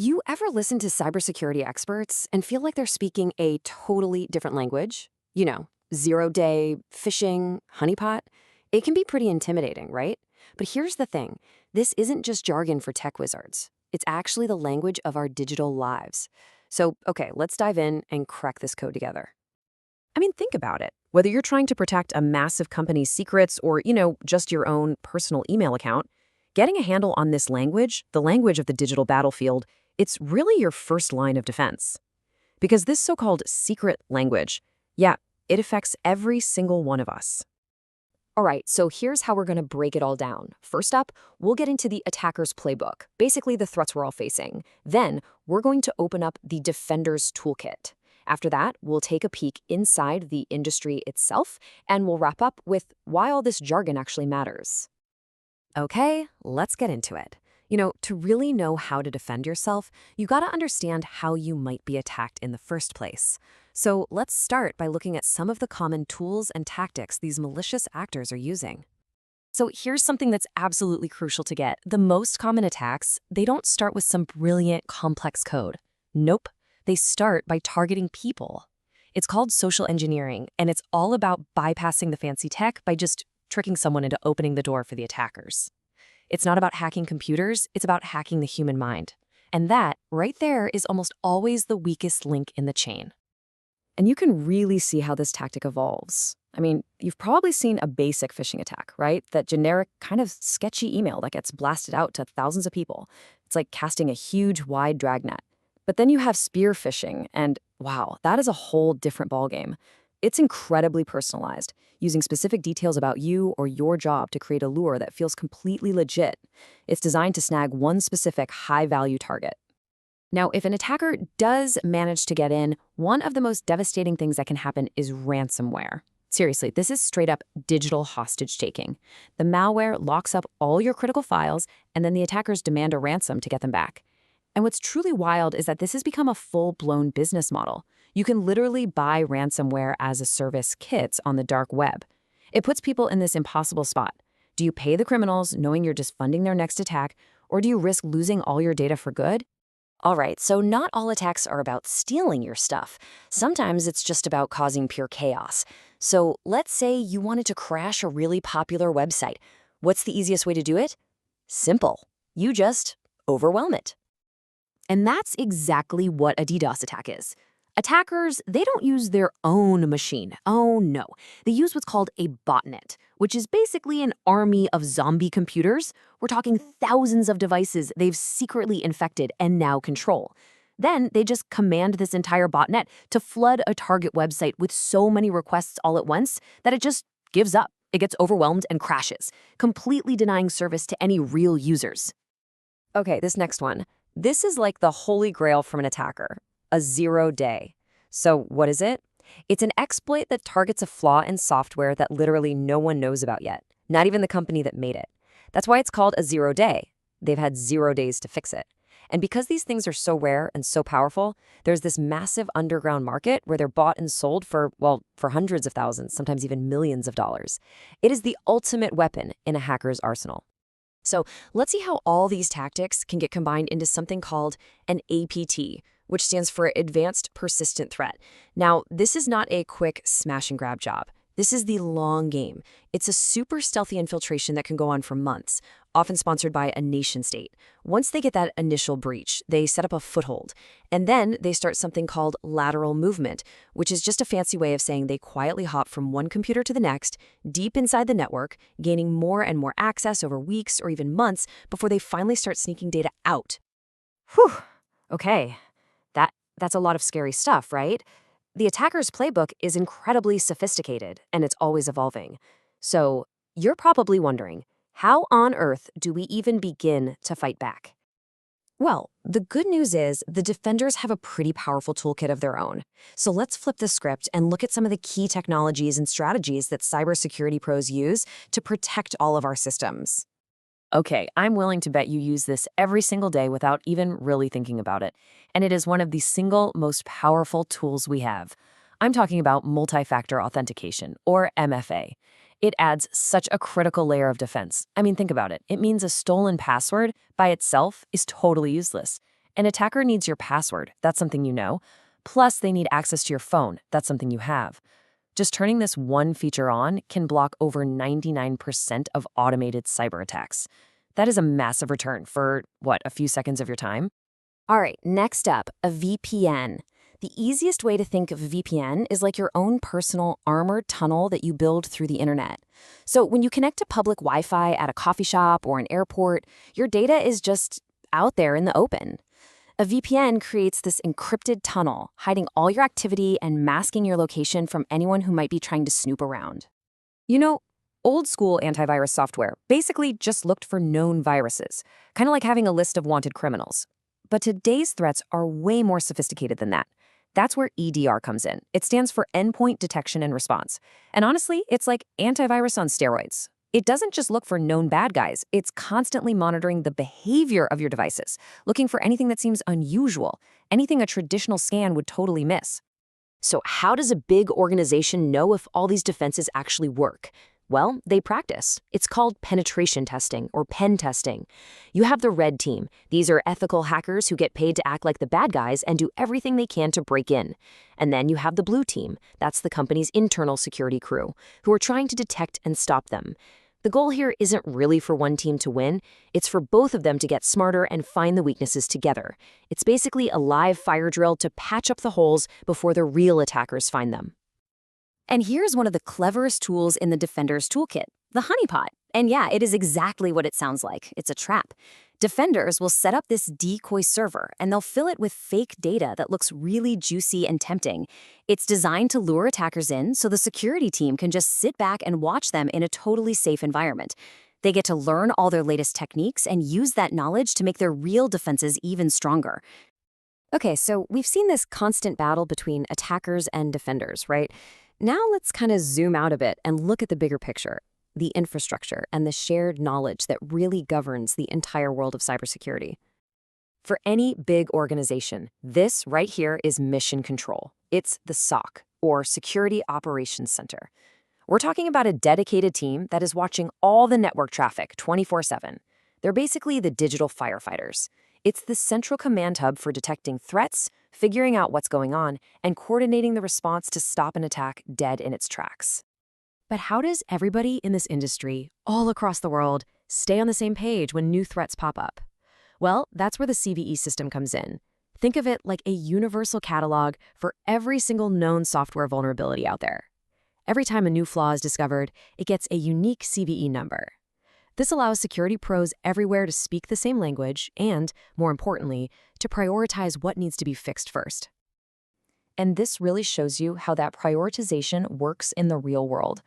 You ever listen to cybersecurity experts and feel like they're speaking a totally different language? You know, 0 day, phishing, honeypot? It can be pretty intimidating, right? But here's the thing. This isn't just jargon for tech wizards. It's actually the language of our digital lives. So, okay, let's dive in and crack this code together. I mean, think about it. Whether you're trying to protect a massive company's secrets or, just your own personal email account, getting a handle on this language, the language of the digital battlefield, it's really your first line of defense. Because this so-called secret language, yeah, it affects every single one of us. All right, so here's how we're going to break it all down. First up, we'll get into the attacker's playbook, basically the threats we're all facing. Then, we're going to open up the defender's toolkit. After that, we'll take a peek inside the industry itself, and we'll wrap up with why all this jargon actually matters. Okay, let's get into it. To really know how to defend yourself, you gotta understand how you might be attacked in the first place. So let's start by looking at some of the common tools and tactics these malicious actors are using. So here's something that's absolutely crucial to get. The most common attacks, they don't start with some brilliant, complex code. Nope, they start by targeting people. It's called social engineering, and it's all about bypassing the fancy tech by just tricking someone into opening the door for the attackers. It's not about hacking computers, it's about hacking the human mind. And that, right there, is almost always the weakest link in the chain. And you can really see how this tactic evolves. I mean, you've probably seen a basic phishing attack, right? That generic, kind of sketchy email that gets blasted out to thousands of people. It's like casting a huge, wide dragnet. But then you have spear phishing, and wow, that is a whole different ballgame. It's incredibly personalized, using specific details about you or your job to create a lure that feels completely legit. It's designed to snag one specific high-value target. Now, if an attacker does manage to get in, one of the most devastating things that can happen is ransomware. Seriously, this is straight-up digital hostage-taking. The malware locks up all your critical files, and then the attackers demand a ransom to get them back. And what's truly wild is that this has become a full-blown business model. You can literally buy ransomware as a service kits on the dark web. It puts people in this impossible spot. Do you pay the criminals knowing you're just funding their next attack, or do you risk losing all your data for good? All right, so not all attacks are about stealing your stuff. Sometimes it's just about causing pure chaos. So let's say you wanted to crash a really popular website. What's the easiest way to do it? Simple. You just overwhelm it. And that's exactly what a DDoS attack is. Attackers, they don't use their own machine. Oh no. They use what's called a botnet, which is basically an army of zombie computers. We're talking thousands of devices they've secretly infected and now control. Then they just command this entire botnet to flood a target website with so many requests all at once that it just gives up. It gets overwhelmed and crashes, completely denying service to any real users. Okay, this next one. This is like the holy grail from an attacker. A 0 day. So what is it? It's an exploit that targets a flaw in software that literally no one knows about yet, not even the company that made it. That's why it's called a 0 day. They've had 0 days to fix it. And because these things are so rare and so powerful, there's this massive underground market where they're bought and sold for hundreds of thousands, sometimes even millions of dollars. It is the ultimate weapon in a hacker's arsenal. So let's see how all these tactics can get combined into something called an APT, which stands for Advanced Persistent Threat. Now, this is not a quick smash and grab job. This is the long game. It's a super stealthy infiltration that can go on for months, often sponsored by a nation state. Once they get that initial breach, they set up a foothold. And then they start something called lateral movement, which is just a fancy way of saying they quietly hop from one computer to the next, deep inside the network, gaining more and more access over weeks or even months before they finally start sneaking data out. Whew, okay. That's a lot of scary stuff, right? The attacker's playbook is incredibly sophisticated, and it's always evolving. So you're probably wondering, how on earth do we even begin to fight back? Well, the good news is the defenders have a pretty powerful toolkit of their own. So let's flip the script and look at some of the key technologies and strategies that cybersecurity pros use to protect all of our systems. Okay, I'm willing to bet you use this every single day without even really thinking about it. And it is one of the single most powerful tools we have. I'm talking about multi-factor authentication, or MFA. It adds such a critical layer of defense. I mean, think about it. It means a stolen password by itself is totally useless. An attacker needs your password. That's something you know. Plus, they need access to your phone. That's something you have. Just turning this one feature on can block over 99% of automated cyber attacks. That is a massive return for, what, a few seconds of your time? All right, next up, a VPN. The easiest way to think of a VPN is like your own personal armored tunnel that you build through the internet. So when you connect to public Wi-Fi at a coffee shop or an airport, your data is just out there in the open. A VPN creates this encrypted tunnel, hiding all your activity and masking your location from anyone who might be trying to snoop around. You know, old school antivirus software basically just looked for known viruses, kind of like having a list of wanted criminals. But today's threats are way more sophisticated than that. That's where EDR comes in. It stands for Endpoint Detection and Response. And honestly, it's like antivirus on steroids. It doesn't just look for known bad guys. It's constantly monitoring the behavior of your devices, looking for anything that seems unusual, anything a traditional scan would totally miss. So how does a big organization know if all these defenses actually work? Well, they practice. It's called penetration testing or pen testing. You have the red team. These are ethical hackers who get paid to act like the bad guys and do everything they can to break in. And then you have the blue team. That's the company's internal security crew, who are trying to detect and stop them. The goal here isn't really for one team to win. It's for both of them to get smarter and find the weaknesses together. It's basically a live fire drill to patch up the holes before the real attackers find them. And here's one of the cleverest tools in the Defender's toolkit, the honeypot. And yeah, it is exactly what it sounds like. It's a trap. Defenders will set up this decoy server, and they'll fill it with fake data that looks really juicy and tempting. It's designed to lure attackers in so the security team can just sit back and watch them in a totally safe environment. They get to learn all their latest techniques and use that knowledge to make their real defenses even stronger. Okay, so we've seen this constant battle between attackers and defenders, right? Now let's kind of zoom out a bit and look at the bigger picture, the infrastructure and the shared knowledge that really governs the entire world of cybersecurity. For any big organization, this right here is mission control. It's the SOC, or Security Operations Center. We're talking about a dedicated team that is watching all the network traffic 24/7. They're basically the digital firefighters. It's the central command hub for detecting threats, figuring out what's going on, and coordinating the response to stop an attack dead in its tracks. But how does everybody in this industry, all across the world, stay on the same page when new threats pop up? Well, that's where the CVE system comes in. Think of it like a universal catalog for every single known software vulnerability out there. Every time a new flaw is discovered, it gets a unique CVE number. This allows security pros everywhere to speak the same language and, more importantly, to prioritize what needs to be fixed first. And this really shows you how that prioritization works in the real world.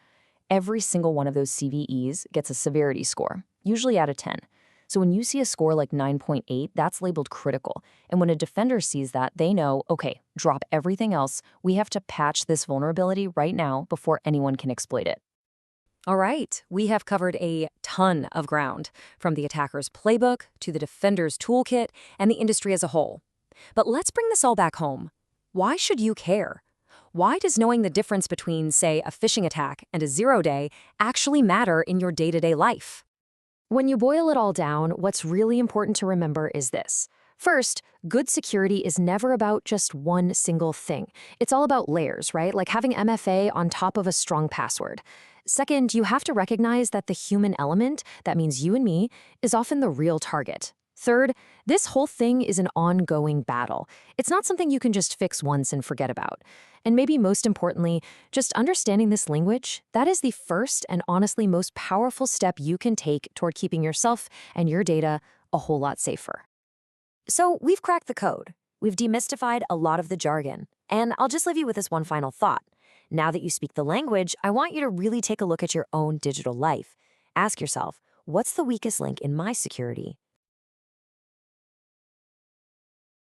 Every single one of those CVEs gets a severity score, usually out of 10. So when you see a score like 9.8, that's labeled critical. And when a defender sees that, they know, okay, drop everything else. We have to patch this vulnerability right now before anyone can exploit it. All right, we have covered a ton of ground, from the attacker's playbook to the defender's toolkit and the industry as a whole. But let's bring this all back home. Why should you care? Why does knowing the difference between, say, a phishing attack and a 0-day actually matter in your day-to-day life? When you boil it all down, what's really important to remember is this. First, good security is never about just one single thing. It's all about layers, right? Like having MFA on top of a strong password. Second, you have to recognize that the human element, that means you and me, is often the real target. Third, this whole thing is an ongoing battle. It's not something you can just fix once and forget about. And maybe most importantly, just understanding this language, that is the first and honestly most powerful step you can take toward keeping yourself and your data a whole lot safer. So we've cracked the code. We've demystified a lot of the jargon. And I'll just leave you with this one final thought. Now that you speak the language, I want you to really take a look at your own digital life. Ask yourself, what's the weakest link in my security?